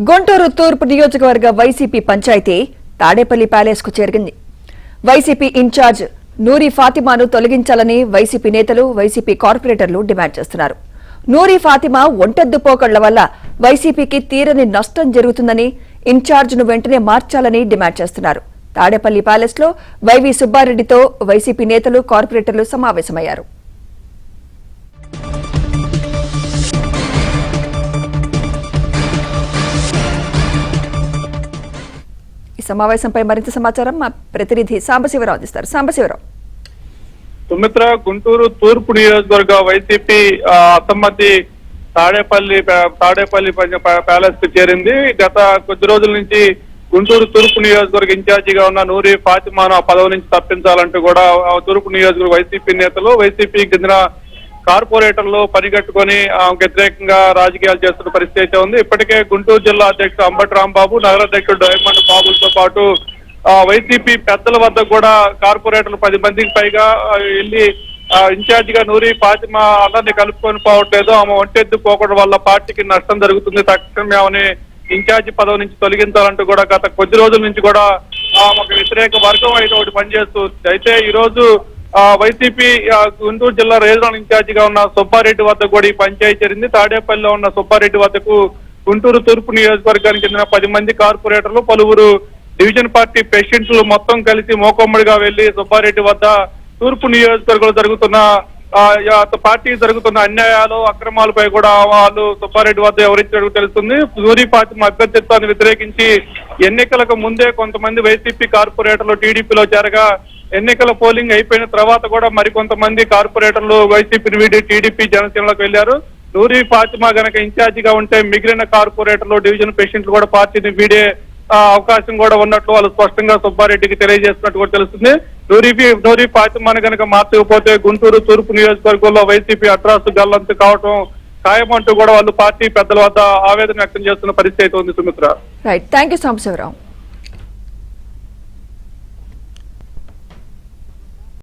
గుంటూరు తూర్పు నియోజకవర్గ YCP panchayat Tadepalli palace కు చేరింది. వైసీపీ ఇన్ఛార్జ్ నూరి ఫాతిమాను తొలగించాలని వైసీపీ నేతలు, వైసీపీ కార్పొరేటర్లు డిమాండ్ చేస్తున్నారు. నూరి ఫాతిమా ఒంటెద్దు పోకళ్ల వల్ల వైసీపీకి తీరని నష్టం జరుగుతుందని, ఇన్ఛార్జ్ను వెంటనే మార్చాలని డిమాండ్ చేస్తున్నారు. తాడేపల్లి ప్యాలెస్ లో వైవి సుబ్బారెడ్డితో వైసీపీ నేతలు, కార్పొరేటర్లు సమావేశమయ్యారు. ఈ సమావేశంపై మరింత సమాచారం మా ప్రతినిధి సాంబశివరావు అందిస్తారు. సాంబశివరావు. సుమిత్ర, గుంటూరు తూర్పు నియోజకవర్గ వైసీపీ అసమ్మతి తాడేపల్లి ప్యాలెస్ కు చేరింది. గత కొద్ది రోజుల నుంచి గుంటూరు తూర్పు నియోజకవర్గ ఇన్ఛార్జిగా ఉన్న నూరి ఫాతిమాను ఆ పదవి నుంచి తప్పించాలంటూ కూడా తూర్పు నియోజకవర్గ వైసీపీ నేతలు, వైసీపీకి చెందిన కార్పొరేటర్లు పనిగట్టుకుని వ్యతిరేకంగా రాజకీయాలు చేస్తున్న పరిస్థితి అయితే ఉంది. ఇప్పటికే గుంటూరు జిల్లా అధ్యక్షుడు అంబటి రాంబాబు, నగర అధ్యక్షుడు డైమండ్ బాబులతో పాటు వైసీపీ పెద్దల వద్ద కూడా కార్పొరేటర్లు 10 మందికి పైగా వెళ్లి ఇన్ఛార్జిగా నూరి ఫాతిమా అందరినీ కలుపుకొని పోవట్లేదు, ఆమె ఒంటెద్దు పోకడం వల్ల పార్టీకి నష్టం జరుగుతుంది, తక్షణమే ఆమెని ఇన్ఛార్జి పదవి నుంచి తొలగించాలంటూ కూడా గత కొద్ది రోజుల నుంచి కూడా ఒక వ్యతిరేక వర్గం అయితే ఒకటి పనిచేస్తుంది. అయితే ఈ రోజు వైసీపీ గుంటూరు జిల్లా రీజనల్ ఇన్ఛార్జిగా ఉన్న సుబ్బారెడ్డి వద్ద కూడా ఈ పంచాయతీ చేరింది. తాడేపల్లిలో ఉన్న సుబ్బారెడ్డి వద్దకు గుంటూరు తూర్పు నియోజకవర్గానికి చెందిన 10 మంది కార్పొరేటర్లు, పలువురు డివిజన్ పార్టీ ప్రెసిడెంట్లు మొత్తం కలిసి మోకొమ్మడిగా వెళ్లి సుబ్బారెడ్డి వద్ద తూర్పు నియోజకవర్గంలో జరుగుతున్న పార్టీ జరుగుతున్న అన్యాయాలు, అక్రమాలపై కూడా వాళ్ళు సుబ్బారెడ్డి వద్ద వివరించినట్టు తెలుస్తుంది. నూరి ఫాతిమా అభ్యర్థిత్వాన్ని వ్యతిరేకించి ఎన్నికలకు ముందే కొంతమంది వైసీపీ కార్పొరేటర్లు టీడీపీలో చేరగా, ఎన్నికల పోలింగ్ అయిపోయిన తర్వాత కూడా మరికొంతమంది కార్పొరేటర్లు వైసీపీని వీడి టీడీపీ జనసేనలోకి వెళ్లారు. నూరి ఫాతిమా గనక ఇన్ఛార్జిగా ఉంటే మిగిలిన కార్పొరేటర్లు, డివిజన్ ప్రెసిడెంట్లు కూడా పార్టీని వీడే అవకాశం కూడా ఉన్నట్లు వాళ్ళు స్పష్టంగా సుబ్బారెడ్డికి తెలియజేస్తున్నట్టు కూడా తెలుస్తుంది. నూరి ఫాతిమాను గనక మార్చకపోతే గుంటూరు తూర్పు నియోజకవర్గంలో వైసీపీ అట్రాసు గల్లంతు కావటం ఖాయమంటూ కూడా వాళ్ళు పార్టీ పెద్దల వద్ద ఆవేదన వ్యక్తం చేస్తున్న పరిస్థితి ఉంది. Sumitra. Right, thank you Sambasivarao.